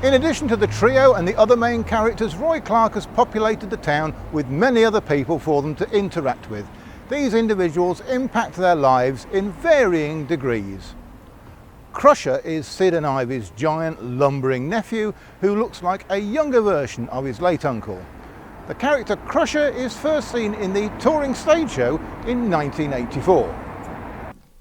In addition to the trio and the other main characters, Roy Clarke has populated the town with many other people for them to interact with. These individuals impact their lives in varying degrees. Crusher is Sid and Ivy's giant lumbering nephew who looks like a younger version of his late uncle. The character Crusher is first seen in the touring stage show in 1984.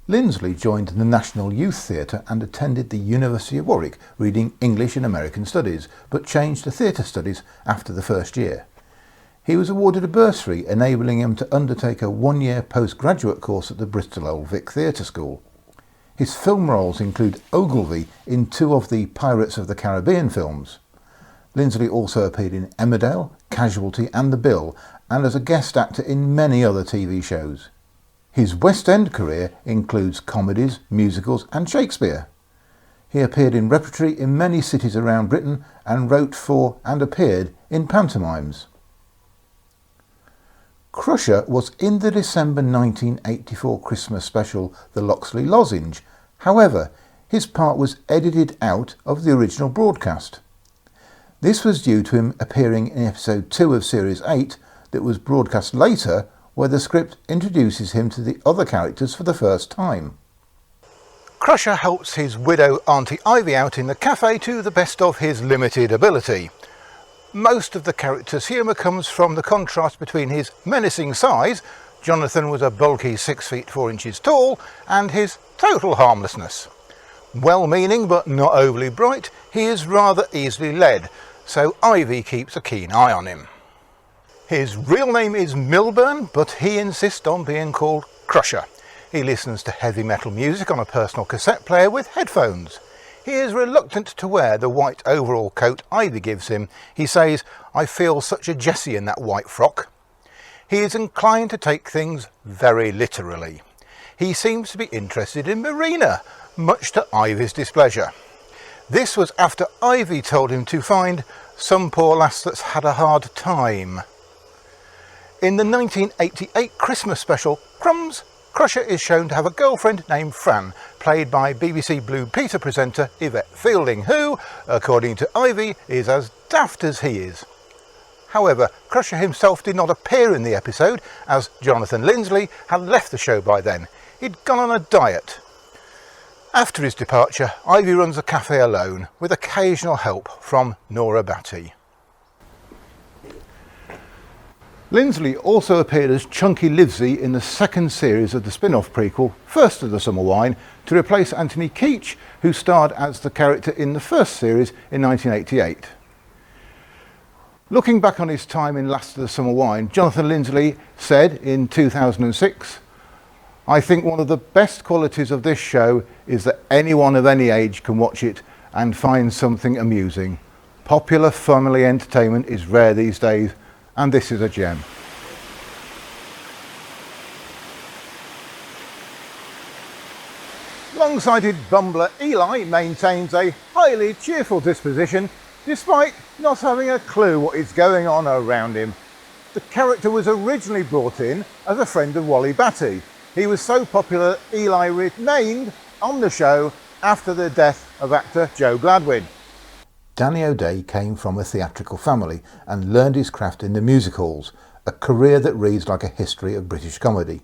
Lindsley joined the National Youth Theatre and attended the University of Warwick reading English and American Studies, but changed to theatre studies after the first year. He was awarded a bursary enabling him to undertake a one-year postgraduate course at the Bristol Old Vic Theatre School. His film roles include Ogilvy in two of the Pirates of the Caribbean films. Lindsley also appeared in Emmerdale, Casualty and The Bill, and as a guest actor in many other TV shows. His West End career includes comedies, musicals and Shakespeare. He appeared in repertory in many cities around Britain and wrote for and appeared in pantomimes. Crusher was in the December 1984 Christmas special The Loxley Lozenge. However, his part was edited out of the original broadcast. This was due to him appearing in episode 2 of series 8 that was broadcast later, where the script introduces him to the other characters for the first time. Crusher helps his widow Auntie Ivy out in the cafe to the best of his limited ability. Most of the character's humour comes from the contrast between his menacing size — Jonathan was a bulky 6 feet 4 inches tall — and his total harmlessness. Well-meaning but not overly bright, he is rather easily led, so Ivy keeps a keen eye on him. His real name is Milburn, but he insists on being called Crusher. He listens to heavy metal music on a personal cassette player with headphones. He is reluctant to wear the white overall coat Ivy gives him. He says, "I feel such a Jessie in that white frock." He is inclined to take things very literally. He seems to be interested in Marina, much to Ivy's displeasure. This was after Ivy told him to find some poor lass that's had a hard time. In the 1988 Christmas special Crumbs, Crusher is shown to have a girlfriend named Fran, played by BBC Blue Peter presenter Yvette Fielding, who, according to Ivy, is as daft as he is. However, Crusher himself did not appear in the episode, as Jonathan Lindsley had left the show by then. He'd gone on a diet. After his departure, Ivy runs the cafe alone, with occasional help from Nora Batty. Lindsley also appeared as Chunky Livesey in the second series of the spin-off prequel, First of the Summer Wine, to replace Anthony Keach, who starred as the character in the first series in 1988. Looking back on his time in Last of the Summer Wine, Jonathan Lindsley said in 2006, "I think one of the best qualities of this show is that anyone of any age can watch it and find something amusing. Popular family entertainment is rare these days, and this is a gem." Long-sighted bumbler Eli maintains a highly cheerful disposition despite not having a clue what is going on around him. The character was originally brought in as a friend of Wally Batty. He was so popular Eli remained on the show after the death of actor Joe Gladwin. Danny O'Day came from a theatrical family and learned his craft in the music halls, a career that reads like a history of British comedy.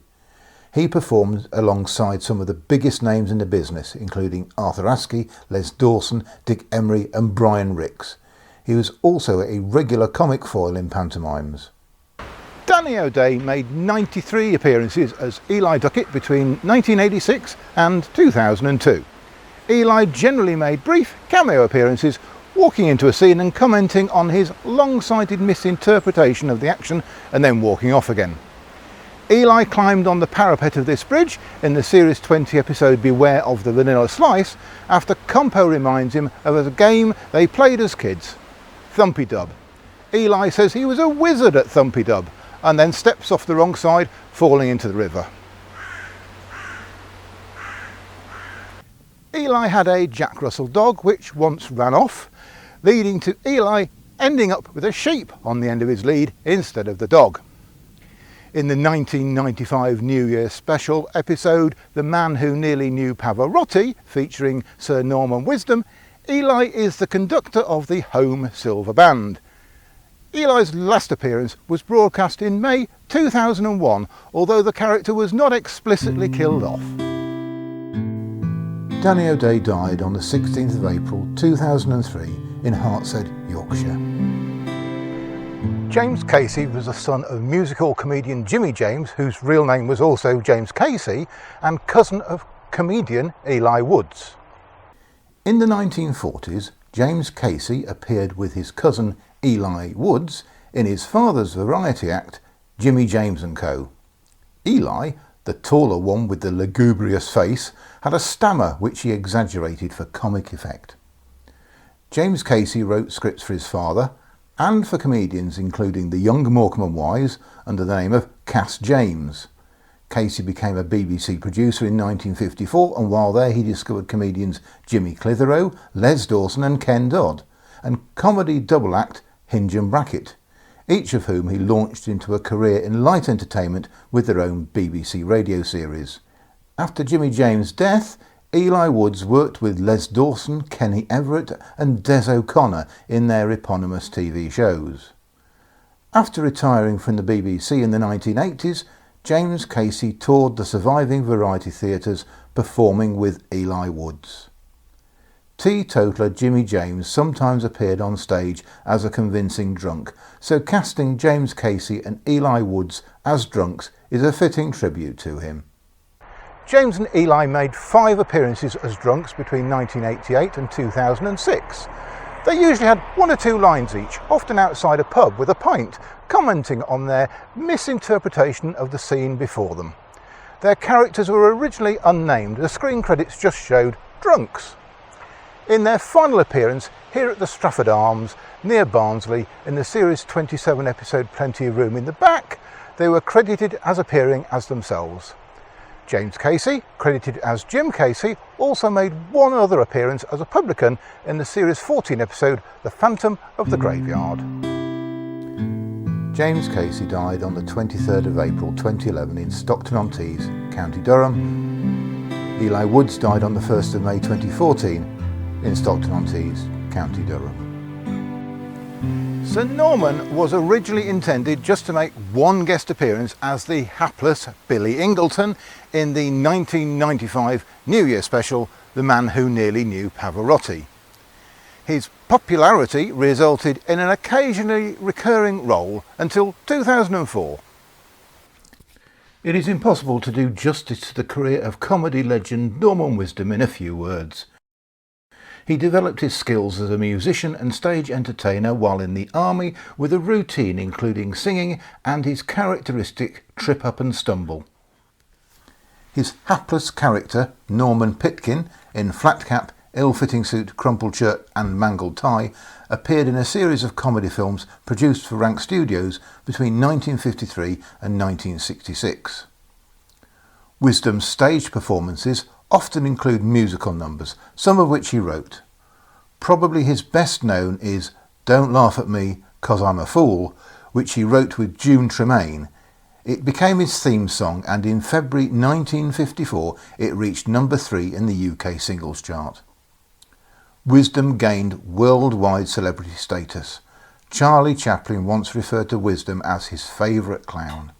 He performed alongside some of the biggest names in the business, including Arthur Askey, Les Dawson, Dick Emery and Brian Ricks. He was also a regular comic foil in pantomimes. Danny O'Day made 93 appearances as Eli Duckett between 1986 and 2002. Eli generally made brief cameo appearances, walking into a scene and commenting on his long-sighted misinterpretation of the action and then walking off again. Eli climbed on the parapet of this bridge in the Series 20 episode Beware of the Vanilla Slice after Compo reminds him of a game they played as kids, Thumpy Dub. Eli says he was a wizard at Thumpy Dub and then steps off the wrong side, falling into the river. Eli had a Jack Russell dog which once ran off, leading to Eli ending up with a sheep on the end of his lead instead of the dog. In the 1995 New Year special episode The Man Who Nearly Knew Pavarotti, featuring Sir Norman Wisdom, Eli is the conductor of the Home Silver Band. Eli's last appearance was broadcast in May 2001, although the character was not explicitly killed off. Danny O'Day died on the 16th of April 2003 in Hartshead, Yorkshire. James Casey was the son of musical comedian Jimmy James, whose real name was also James Casey, and cousin of comedian Eli Woods. In the 1940s, James Casey appeared with his cousin Eli Woods in his father's variety act, Jimmy James & Co. Eli, the taller one with the lugubrious face, had a stammer which he exaggerated for comic effect. James Casey wrote scripts for his father and for comedians including the young Morecambe and Wise under the name of Cass James. Casey became a BBC producer in 1954, and while there he discovered comedians Jimmy Clitheroe, Les Dawson and Ken Dodd, and comedy double act Hinge and Bracket, each of whom he launched into a career in light entertainment with their own BBC radio series. After Jimmy James' death, Eli Woods worked with Les Dawson, Kenny Everett and Des O'Connor in their eponymous TV shows. After retiring from the BBC in the 1980s, James Casey toured the surviving variety theatres performing with Eli Woods. Teetotaler Jimmy James sometimes appeared on stage as a convincing drunk, so casting James Casey and Eli Woods as drunks is a fitting tribute to him. James and Eli made 5 appearances as drunks between 1988 and 2006. They usually had 1 or 2 lines each, often outside a pub with a pint, commenting on their misinterpretation of the scene before them. Their characters were originally unnamed, the screen credits just showed drunks. In their final appearance here at the Strafford Arms near Barnsley in the series 27 episode Plenty of Room in the Back, they were credited as appearing as themselves. James Casey, credited as Jim Casey, also made 1 other appearance as a publican in the series 14 episode The Phantom of the Graveyard. James Casey died on the 23rd of April 2011 in Stockton-on-Tees, County Durham. Eli Woods died on the 1st of May 2014 in Stockton-on-Tees, County Durham. Sir Norman was originally intended just to make 1 guest appearance as the hapless Billy Ingleton in the 1995 New Year special, The Man Who Nearly Knew Pavarotti. His popularity resulted in an occasionally recurring role until 2004. It is impossible to do justice to the career of comedy legend Norman Wisdom in a few words. He developed his skills as a musician and stage entertainer while in the army, with a routine including singing and his characteristic trip up and stumble. His hapless character, Norman Pitkin, in flat cap, ill-fitting suit, crumpled shirt and mangled tie, appeared in a series of comedy films produced for Rank Studios between 1953 and 1966. Wisdom's stage performances often include musical numbers, some of which he wrote. Probably his best known is Don't Laugh at Me 'Cause I'm a Fool, which he wrote with June Tremaine. It became his theme song, and in February 1954 it reached number 3 in the UK singles chart. Wisdom gained worldwide celebrity status. Charlie Chaplin once referred to Wisdom as his favourite clown.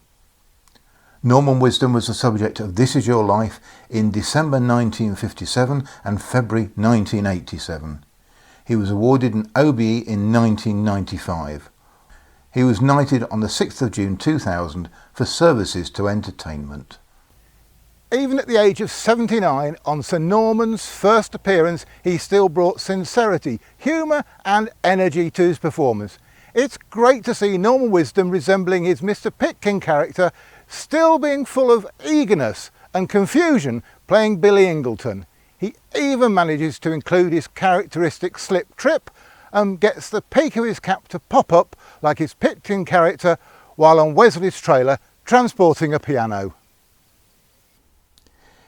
Norman Wisdom was the subject of This Is Your Life in December 1957 and February 1987. He was awarded an OBE in 1995. He was knighted on the 6th of June 2000 for services to entertainment. Even at the age of 79, on Sir Norman's first appearance, he still brought sincerity, humour and energy to his performance. It's great to see Norman Wisdom resembling his Mr. Pitkin character, still being full of eagerness and confusion playing Billy Ingleton. He even manages to include his characteristic slip trip and gets the peak of his cap to pop up like his Pitkin character while on Wesley's trailer transporting a piano.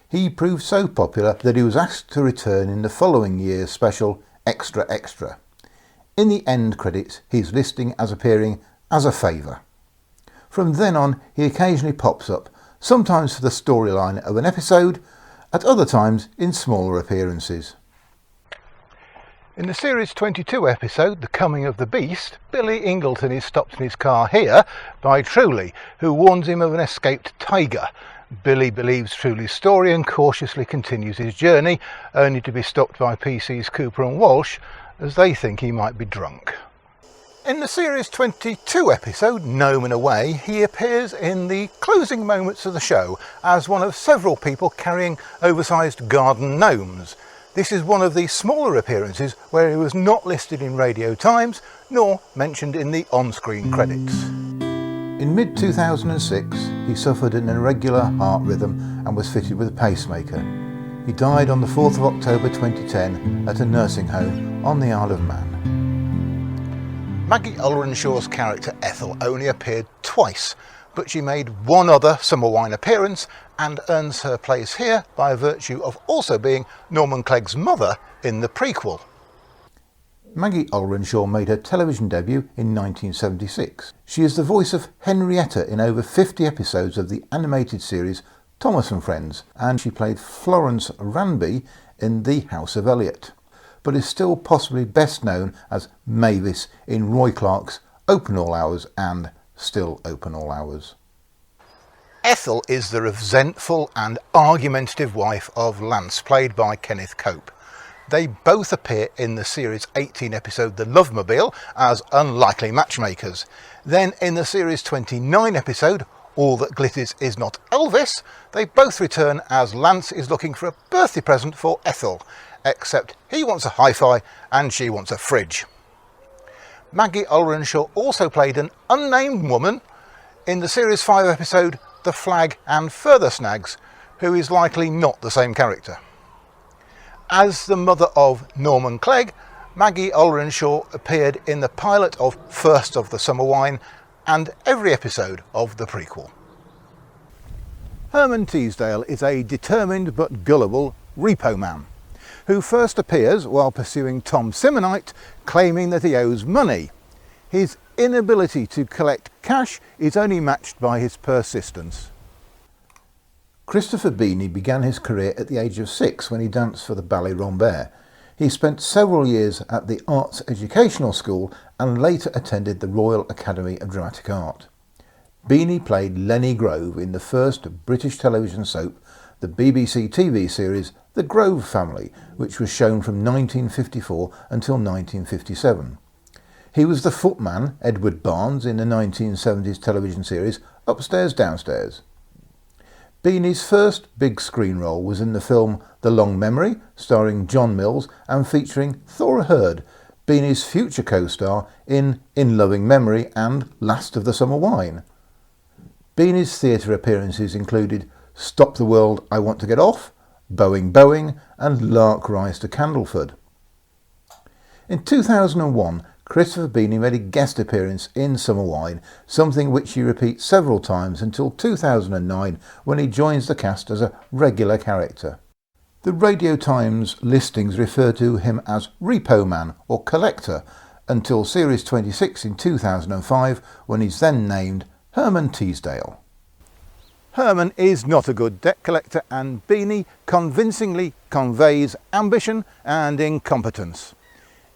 He proved so popular that he was asked to return in the following year's special Extra Extra. In the end credits he's listing as appearing as a favour. From then on he occasionally pops up, sometimes for the storyline of an episode, at other times in smaller appearances. In the Series 22 episode, The Coming of the Beast, Billy Ingleton is stopped in his car here by Truly, who warns him of an escaped tiger. Billy believes Truly's story and cautiously continues his journey, only to be stopped by PC's Cooper and Walsh, as they think he might be drunk. In the Series 22 episode, Gnome Away, he appears in the closing moments of the show as one of several people carrying oversized garden gnomes. This is one of the smaller appearances where he was not listed in Radio Times nor mentioned in the on-screen credits. In mid-2006 he suffered an irregular heart rhythm and was fitted with a pacemaker. He died on the 4th of October 2010 at a nursing home on the Isle of Man. Maggie Ulrenshaw's character Ethel only appeared twice, but she made one other Summer Wine appearance and earns her place here by virtue of also being Norman Clegg's mother in the prequel. Maggie Ulrenshaw made her television debut in 1976. She is the voice of Henrietta in over 50 episodes of the animated series Thomas and Friends, and she played Florence Ranby in The House of Elliot, but is still possibly best known as Mavis in Roy Clarke's Open All Hours and Still Open All Hours. Ethel is the resentful and argumentative wife of Lance, played by Kenneth Cope. They both appear in the Series 18 episode The Lovemobile as unlikely matchmakers. Then in the Series 29 episode All That Glitters Is Not Elvis, they both return as Lance is looking for a birthday present for Ethel, except he wants a hi-fi and she wants a fridge. Maggie Ulrenshaw also played an unnamed woman in the Series 5 episode The Flag and Further Snags, who is likely not the same character. As the mother of Norman Clegg, Maggie Ulrenshaw appeared in the pilot of First of the Summer Wine and every episode of the prequel. Herman Teasdale is a determined but gullible repo man, who first appears while pursuing Tom Simonite, claiming that he owes money. His inability to collect cash is only matched by his persistence. Christopher Beanie began his career at the age of 6 when he danced for the Ballet Rambert. He spent several years at the Arts Educational School and later attended the Royal Academy of Dramatic Art. Beanie played Lenny Grove in the first British television soap, the BBC TV series The Grove Family, which was shown from 1954 until 1957. He was the footman, Edward Barnes, in the 1970s television series Upstairs Downstairs. Beanie's first big screen role was in the film The Long Memory, starring John Mills and featuring Thora Hird, Beanie's future co-star in Loving Memory and Last of the Summer Wine. Beanie's theatre appearances included Stop the World, I Want to Get Off, Boeing Boeing and Lark Rise to Candleford. In 2001, Christopher Beanie made a guest appearance in Summer Wine, something which he repeats several times until 2009 when he joins the cast as a regular character. The Radio Times listings refer to him as Repo Man or Collector until Series 26 in 2005 when he's then named Herman Teasdale. Herman is not a good debt collector and Beanie convincingly conveys ambition and incompetence.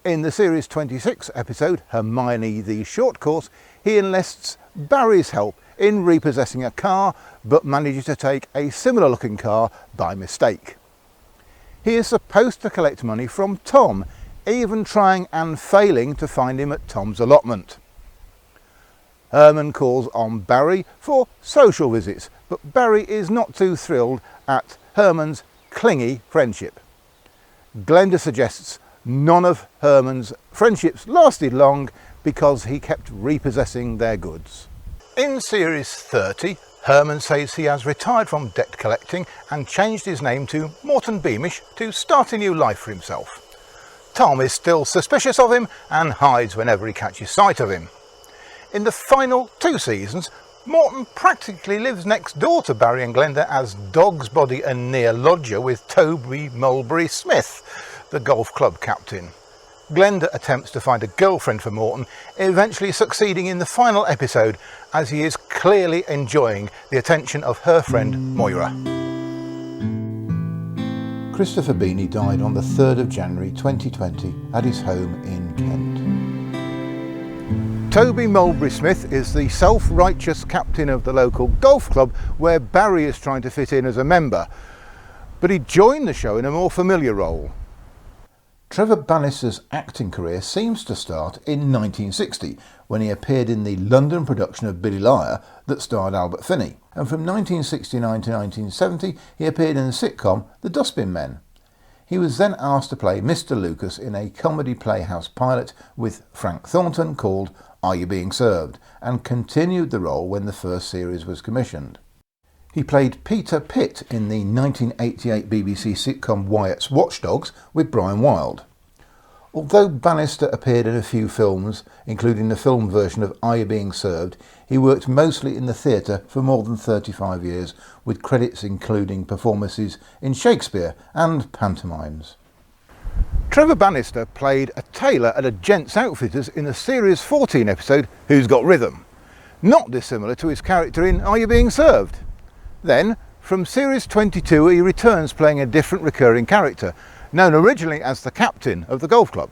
In the Series 26 episode Hermione the Short Course, he enlists Barry's help in repossessing a car but manages to take a similar looking car by mistake. He is supposed to collect money from Tom, even trying and failing to find him at Tom's allotment. Herman calls on Barry for social visits, but Barry is not too thrilled at Herman's clingy friendship. Glenda suggests none of Herman's friendships lasted long because he kept repossessing their goods. In Series 30, Herman says he has retired from debt collecting and changed his name to Morton Beamish to start a new life for himself. Tom is still suspicious of him and hides whenever he catches sight of him. In the final 2 seasons, Morton practically lives next door to Barry and Glenda as Dog's Body and near lodger with Toby Mulberry Smith, the golf club captain. Glenda attempts to find a girlfriend for Morton, eventually succeeding in the final episode as he is clearly enjoying the attention of her friend Moira. Christopher Beanie died on the 3rd of January 2020 at his home in Kent. Toby Mulberry-Smith is the self-righteous captain of the local golf club where Barry is trying to fit in as a member, but he joined the show in a more familiar role. Trevor Bannister's acting career seems to start in 1960 when he appeared in the London production of Billy Liar that starred Albert Finney, and from 1969 to 1970 he appeared in the sitcom The Dustbin Men. He was then asked to play Mr. Lucas in a comedy playhouse pilot with Frank Thornton called Are You Being Served, and continued the role when the first series was commissioned. He played Peter Pitt in the 1988 BBC sitcom Wyatt's Watchdogs with Brian Wilde. Although Bannister appeared in a few films, including the film version of Are You Being Served, he worked mostly in the theatre for more than 35 years, with credits including performances in Shakespeare and pantomimes. Trevor Bannister played a tailor at a Gents Outfitters in the Series 14 episode Who's Got Rhythm, not dissimilar to his character in Are You Being Served? Then, from Series 22 he returns playing a different recurring character, known originally as the captain of the golf club.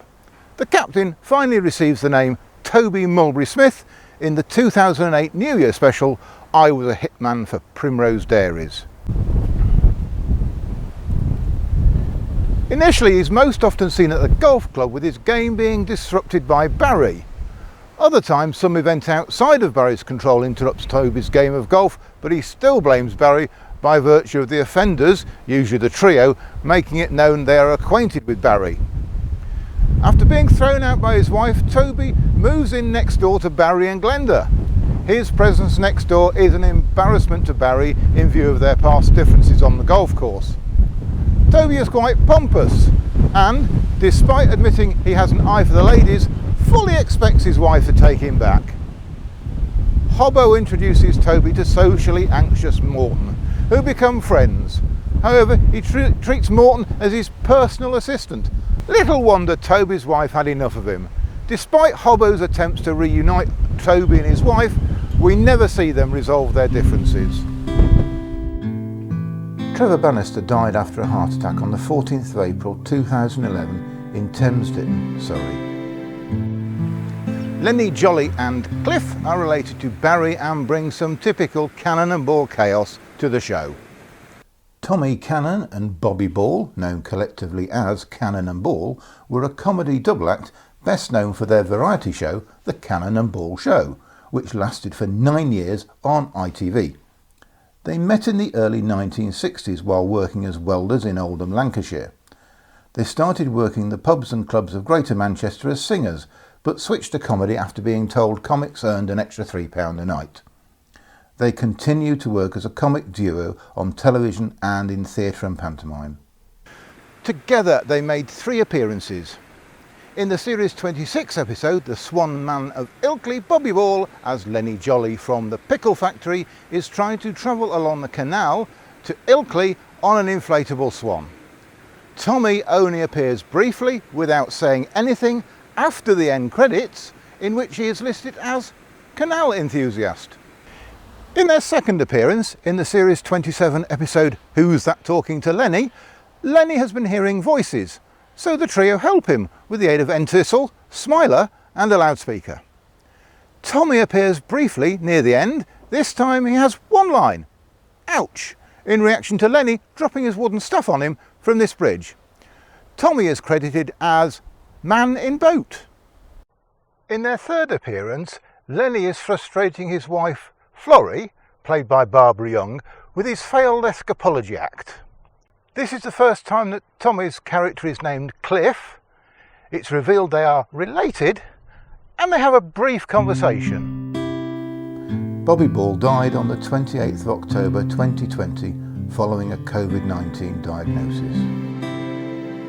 The captain finally receives the name Toby Mulberry-Smith in the 2008 New Year special I Was a Hitman for Primrose Dairies. Initially he's most often seen at the golf club with his game being disrupted by Barry. Other times some event outside of Barry's control interrupts Toby's game of golf, but he still blames Barry by virtue of the offenders, usually the trio, making it known they are acquainted with Barry. After being thrown out by his wife, Toby moves in next door to Barry and Glenda. His presence next door is an embarrassment to Barry in view of their past differences on the golf course. Toby is quite pompous and, despite admitting he has an eye for the ladies, fully expects his wife to take him back. Hobbo introduces Toby to socially anxious Morton, who become friends. However, he treats Morton as his personal assistant. Little wonder Toby's wife had enough of him. Despite Hobbo's attempts to reunite Toby and his wife, we never see them resolve their differences. Trevor Bannister died after a heart attack on the 14th of April 2011 in Thames Ditton, Surrey. Lenny, Jolly and Cliff are related to Barry and bring some typical cannon and ball chaos to the show. Tommy Cannon and Bobby Ball, known collectively as Cannon and Ball, were a comedy double act best known for their variety show, The Cannon and Ball Show, which lasted for 9 years on ITV. They met in the early 1960s while working as welders in Oldham, Lancashire. They started working the pubs and clubs of Greater Manchester as singers, but switched to comedy after being told comics earned an extra £3 a night. They continued to work as a comic duo on television and in theatre and pantomime. Together they made 3 appearances. In the Series 26 episode, The Swan Man of Ilkley, Bobby Ball, as Lenny Jolly from the Pickle Factory, is trying to travel along the canal to Ilkley on an inflatable swan. Tommy only appears briefly, without saying anything, after the end credits, in which he is listed as Canal Enthusiast. In their second appearance, in the Series 27 episode Who's That Talking to Lenny, Lenny has been hearing voices, so the trio help him with the aid of Entwistle, Smiler and a loudspeaker. Tommy appears briefly near the end. This time he has one line, ouch, in reaction to Lenny dropping his wooden stuff on him from this bridge. Tommy is credited as Man in Boat. In their third appearance, Lenny is frustrating his wife, Florrie, played by Barbara Young, with his failed escapology act. This is the first time that Tommy's character is named Cliff. It's revealed they are related, and they have a brief conversation. Bobby Ball died on the 28th of October 2020 following a COVID-19 diagnosis.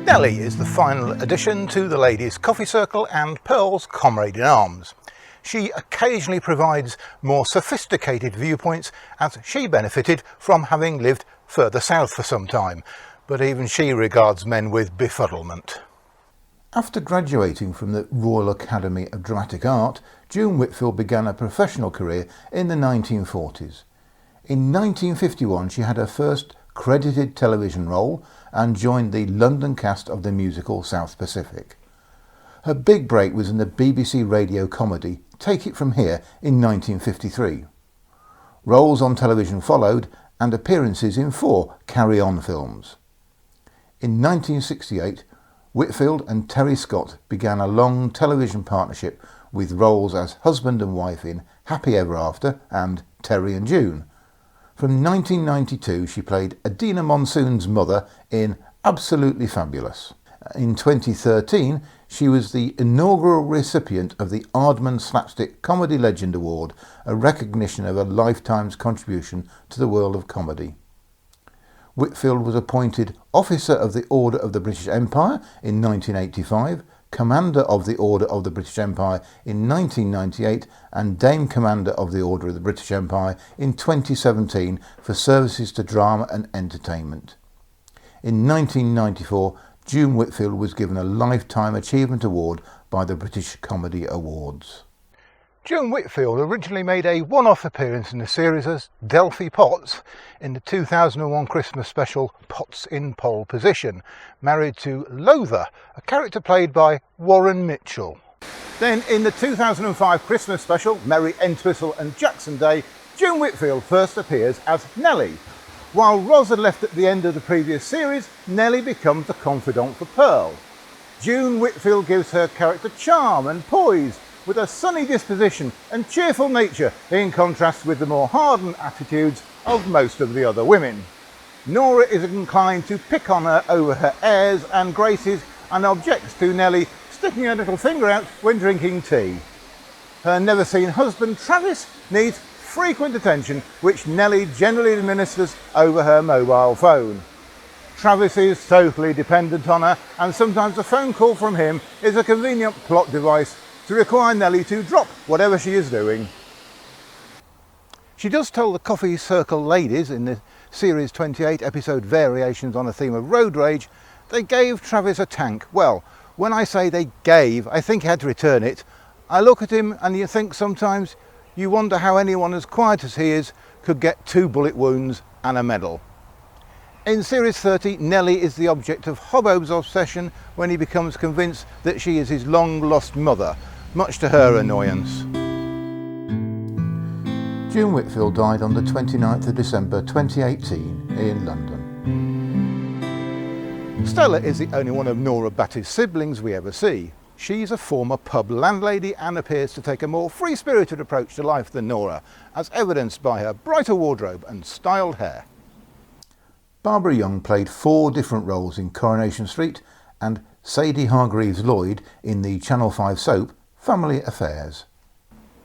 Nellie is the final addition to the Ladies' Coffee Circle and Pearl's Comrade in Arms. She occasionally provides more sophisticated viewpoints as she benefited from having lived further south for some time, but even she regards men with befuddlement. After graduating from the Royal Academy of Dramatic Art, June Whitfield began a professional career in the 1940s. In 1951 she had her first credited television role and joined the London cast of the musical South Pacific. Her big break was in the BBC radio comedy Take It From Here in 1953. Roles on television followed and appearances in 4 Carry On films. In 1968, Whitfield and Terry Scott began a long television partnership with roles as husband and wife in Happy Ever After and Terry and June. From 1992 she played Adina Monsoon's mother in Absolutely Fabulous. In 2013 she was the inaugural recipient of the Aardman Slapstick Comedy Legend Award, a recognition of a lifetime's contribution to the world of comedy. Whitfield was appointed Officer of the Order of the British Empire in 1985, Commander of the Order of the British Empire in 1998 and Dame Commander of the Order of the British Empire in 2017 for services to drama and entertainment. In 1994, June Whitfield was given a Lifetime Achievement Award by the British Comedy Awards. June Whitfield originally made a one-off appearance in the series as Delphi Potts in the 2001 Christmas special Potts in Pole Position, married to Lother, a character played by Warren Mitchell. Then in the 2005 Christmas special Merry Entwistle and Jackson Day, June Whitfield first appears as Nellie. While Roz had left at the end of the previous series, Nellie becomes the confidant for Pearl. June Whitfield gives her character charm and poise, with a sunny disposition and cheerful nature in contrast with the more hardened attitudes of most of the other women. Nora is inclined to pick on her over her airs and graces and objects to Nellie sticking her little finger out when drinking tea. Her never-seen husband Travis needs frequent attention, which Nellie generally administers over her mobile phone. Travis is totally dependent on her, and sometimes a phone call from him is a convenient plot device to require Nellie to drop whatever she is doing. She does tell the Coffee Circle ladies in the Series 28 episode Variations on a Theme of Road Rage they gave Travis a tank. Well, when I say they gave, I think he had to return it. I look at him and you think sometimes you wonder how anyone as quiet as he is could get 2 bullet wounds and a medal. In Series 30, Nellie is the object of Hobbo's obsession when he becomes convinced that she is his long-lost mother, much to her annoyance. June Whitfield died on the 29th of December 2018 in London. Stella is the only one of Nora Batty's siblings we ever see. She's a former pub landlady and appears to take a more free-spirited approach to life than Nora, as evidenced by her brighter wardrobe and styled hair. Barbara Young played 4 different roles in Coronation Street and Sadie Hargreaves Lloyd in the Channel 5 soap Family Affairs.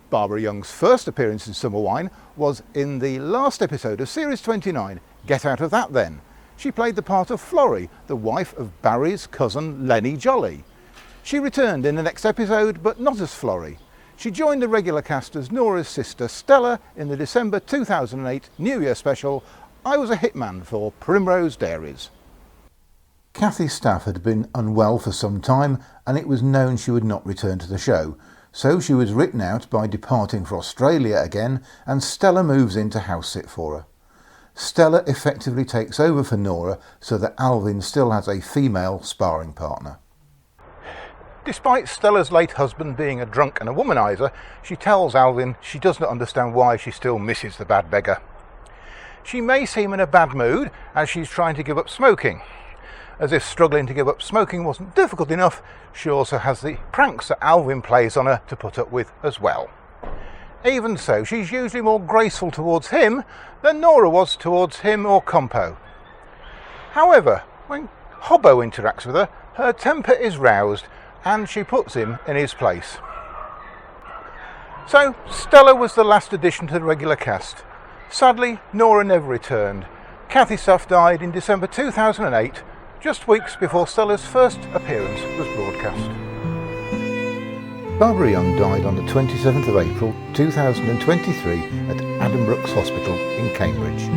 Barbara Young's first appearance in Summer Wine was in the last episode of Series 29, Get Out of That Then. She played the part of Florrie, the wife of Barry's cousin Lenny Jolly. She returned in the next episode, but not as Florrie. She joined the regular cast as Nora's sister Stella in the December 2008 New Year special I Was a Hitman for Primrose Dairies. Kathy Staff had been unwell for some time and it was known she would not return to the show, so she was written out by departing for Australia again and Stella moves in to house sit for her. Stella effectively takes over for Nora so that Alvin still has a female sparring partner. Despite Stella's late husband being a drunk and a womaniser, she tells Alvin she does not understand why she still misses the bad beggar. She may seem in a bad mood as she's trying to give up smoking. As if struggling to give up smoking wasn't difficult enough, she also has the pranks that Alvin plays on her to put up with as well. Even so, she's usually more graceful towards him than Nora was towards him or Compo. However, when Hobbo interacts with her, her temper is roused and she puts him in his place. So, Stella was the last addition to the regular cast. Sadly, Nora never returned. Kathy Staff died in December 2008, just weeks before Stella's first appearance was broadcast. Barbara Young died on the 27th of April 2023 at Addenbrooke's Hospital in Cambridge.